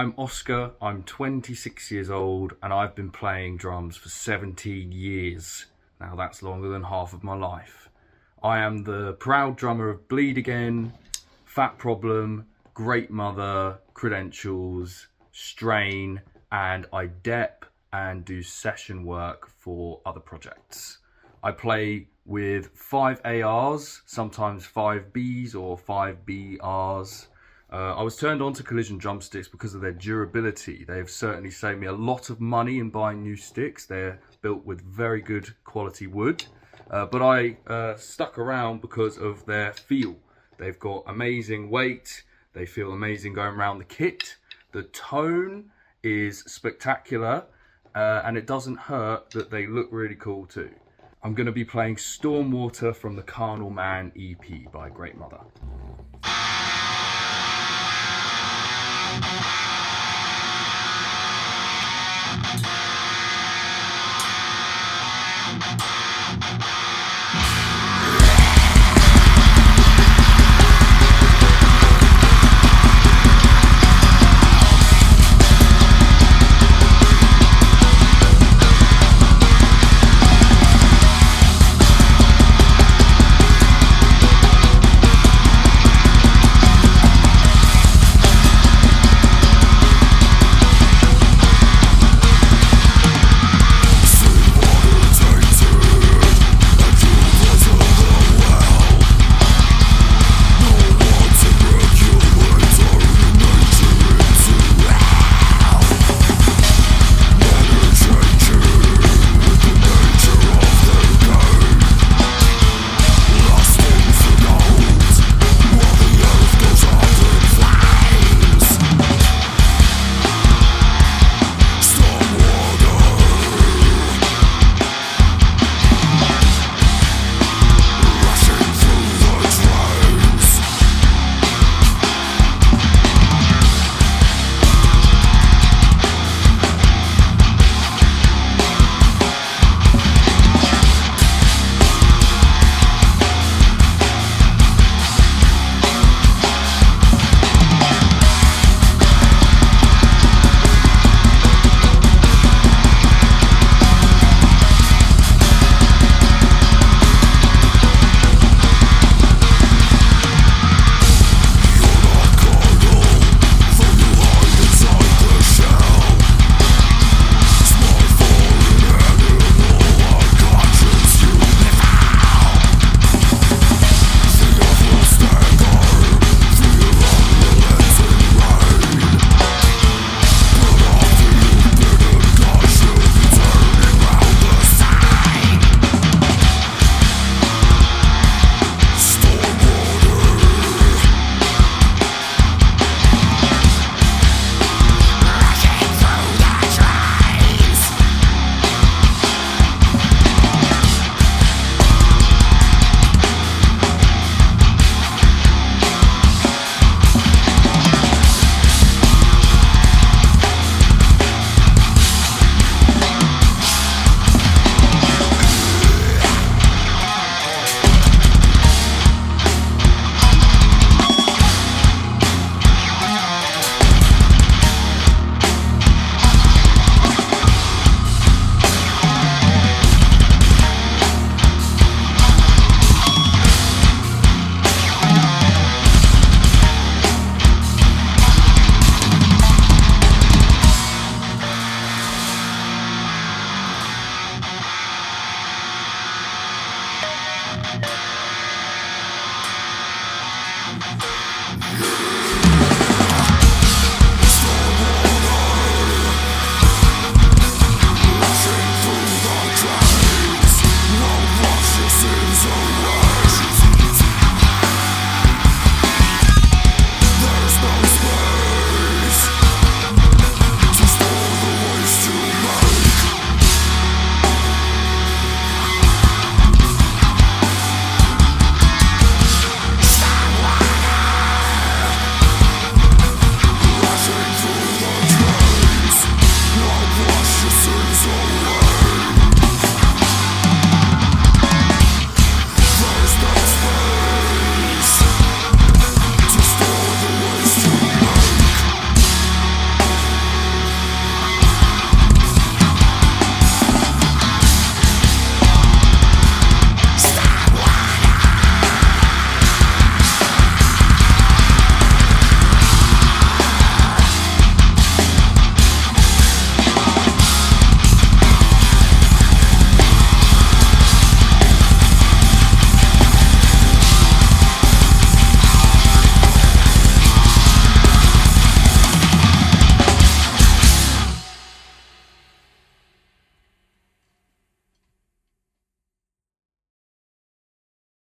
I'm Oscar, I'm 26 years old, and I've been playing drums for 17 years. Now that's longer than half of my life. I am the proud drummer of Bleed Again, Fat Problem, Great Mother, Credentials, Strain, and I dep and do session work for other projects. I play with 5 ARs, sometimes 5 Bs or 5 BRs. I was turned on to Collision Drumsticks because of their durability. They have certainly saved me a lot of money in buying new sticks. They're built with very good quality wood. But I stuck around because of their feel. They've got amazing weight. They feel amazing going around the kit. The tone is spectacular, and it doesn't hurt that they look really cool too. I'm going to be playing Stormwater from the Carnal Man EP by Great Mother.